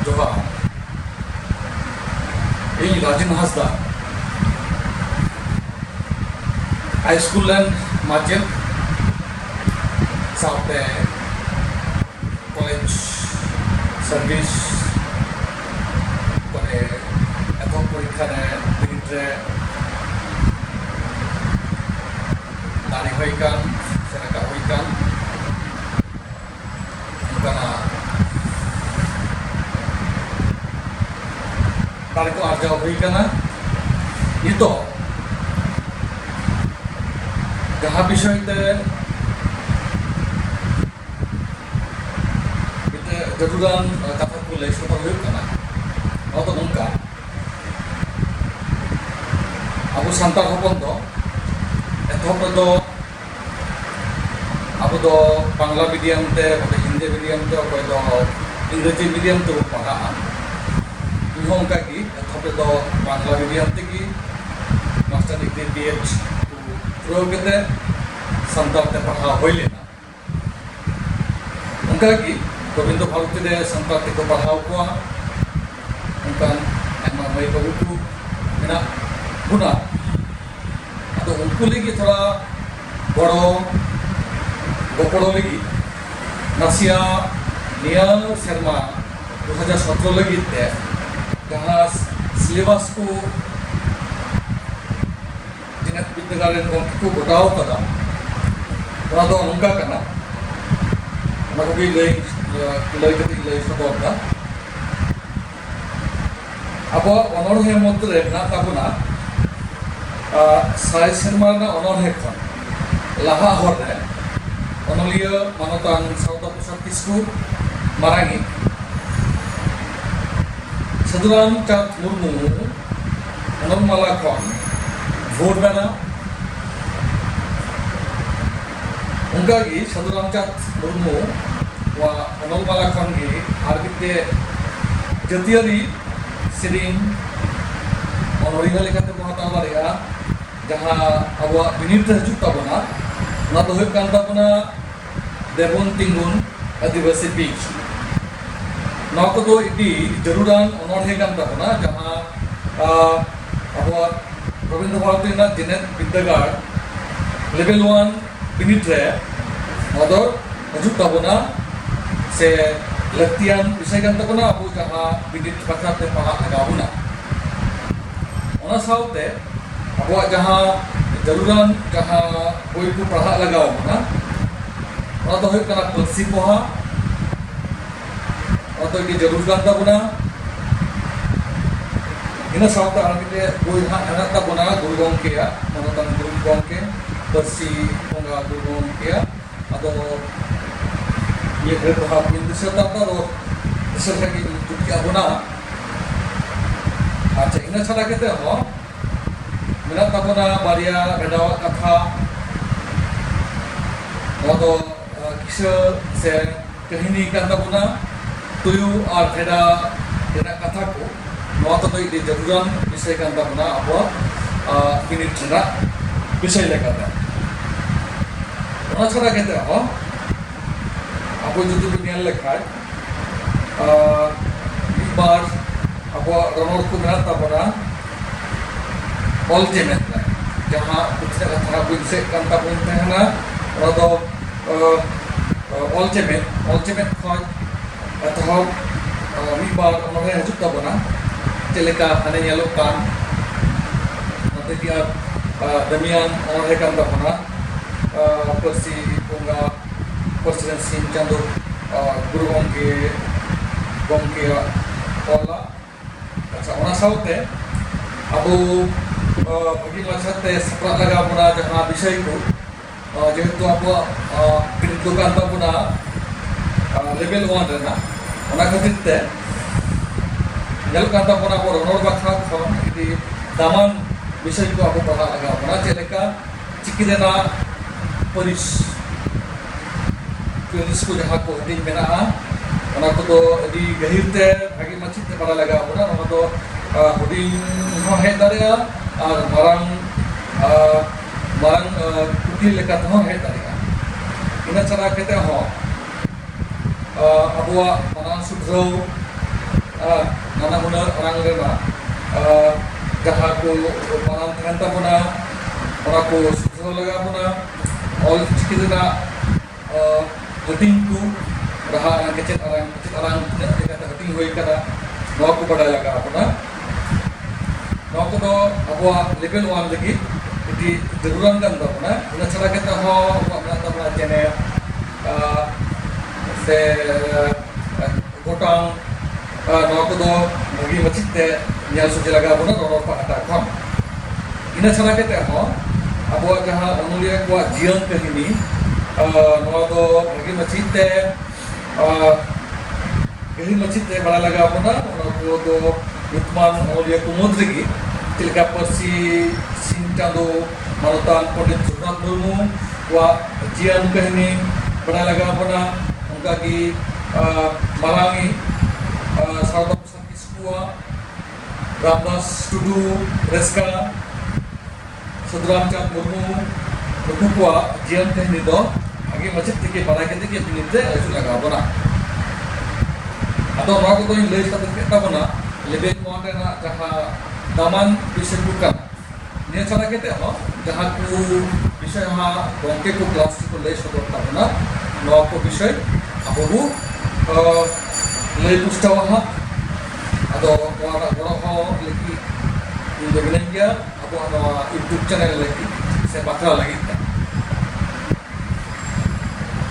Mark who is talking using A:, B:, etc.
A: ᱡᱚᱦᱟᱨ ᱤᱧ ᱨᱟᱡᱮᱱ ᱦᱟᱸᱥᱫᱟ high school माचेद साथे कॉलेज सर्विस करे एथम परीक्षा रे बिनिड रे दाड़ी हुई कान से रका हुई कान उनका दाड़ी को आर्जाव हुई काना itu जहाँ विषय जरूरान कथा को लय सदर नौका अब सानतार हपन एतहब अब बांग्ला मीडियम ते हिंदी मीडियम ते इंग्रेजी मीडियम ते पढ़ा उनका की एतहब बांग्ला मीडियम ते मास्टर डिग्री बीएड पूरा के सानतार ते पढ़ा हुई लेना उनका की रवींद्र भारती रे सानतार ते को पढ़ाव को उनका एमा मई बाबू को मेना गुना तो उनको लगी थोड़ा बड़ो गोपड़ो लगी नासिया निया शर्मा 2017 लगी ते जहाँ सिलेबस को विद्यागार को गोटाव कदा उनका करना लय लय सदर अब अनड़े मध्य मेना साय सेरमा अनड़े खन लाहा हर अनलिया मानतान साउदा प्रसाद किस्कु मारांगी साधुराम चाँद मुर्मू अनलमाला खन भोट मेना उनका की साधुराम चाँद मुर्मू व अनलमाला खन की आरबिते जतियारी सेरिंग अनरिया लेकाते बहाता दारेया जहाँ अब बिनिड हजु ताबना ना तो हुई कान ताबना देबन तिंगुन आदिवासी बीच ना तो इडी जरूरान अनरहे कान ताबना जहाँ अब रवींद्र भारती जेनेट विद्यागार लेवल 1 बिनिड रे नदर हजु ताबना से लक्तियान विषय कान ताबना अब जहाँ बिनिड बाथाते पढ़ा लगाबना ओना साउते अब जहाँ जरूरान जहाँ कोई को पढ़ा लगाबना ओना तो हुई काना पक्षी पढ़ा ओना तो की जरूर कान ताबना इन साउते आरबिते कोई हाना ताबना गुरु गंकेया मनोतन गुरु गंके पक्षी पंगा गुरु गंकेया अदो ये घर पढ़ा पिन दिसता रो दिसता की तुकी अबना अच्छा इन छाड़ा केते हो मेना ताबना बारिया बेदावा कथा नदो किसे से कहानी कान ताबना तुयु और भेड़ा रेना कथा को नवा तो इदि जरूरान विषय कान ताबना अब बिनिड रेना विषय लेकाते ओना छाड़ा केते हो अब जुदी बिनियल लेखाय बार अब रनोड़ को मेना ताबना ऑलचेमेट जहाँ कुछ कथा बुझे कान ताबन तहना ओना ऑलचेमेट खय एतहब मिद बार अनरहे हजु ताबना चलेका हाने नेलो कान नते की दमियान अनरहे कान ताबना पर्सी पोंगा प्रेसिडेंट सिंह चांदो गुरु गंके ओला अच्छा ओना साउते अब भागी माछाते सपरा लगा बना जहाँ विषय को जेहेतु अब बिनिड दुकान ताबना लेवल 1 रेना ओना खातिर ते जल कान ताबना अब रनोड़ बाखा खन इदि दामान विषय को अब पढ़ा लगा बना चलेका चिकी रेना परिस को जहाँ को हटिंग मेना ओना को अभी गहिर ते भागी माछी ते पढ़ा लगा बना ओना तो हुडिंग हो हे दारेया और मारंग कुटी लेका तो हे दारेया इन छाड़ा केते हो अबुआ मना सुध्रौ nana hunar orang rena jaha ko panan tahan tabona ora ko susul laga puna ol chiki na hating ko raha kecet orang kata hating hoy kada nawa ko pada laga puna nawa ko do abwa level 1 lagi jadi jaruran kan puna ina chara kita ho apna tabna jene se gotang nawa ko do bagi macit te nyal suci laga puna ro pa ata kon ina chara kita ho abwa jaha onulia ko jion kahini nawa do bagi macit te gari macit te bala laga puna ona ko do Utman onulia kumud lagi tilka persi Sintado Marutan Pondit Surat Murmu wa jian kahini bala laga puna unkah ki marangi Sarda Pusat Iskua Ramdas Tudu Reska Sudramchat Murmu Nukukwa jian kahini do agi macet tike para kete ke pinite asu laga puna atau nawa ko in lay satu kita puna lebih kuat na jaha daman bisa bukan niya cara kita ho jaha ku bisa ha bongke ku plastik ku lay satu puna nawa ko bisa abu lay pustawa ha atau kuara ho lagi Indonesia abu ana YouTube channel lagi saya bakal lagi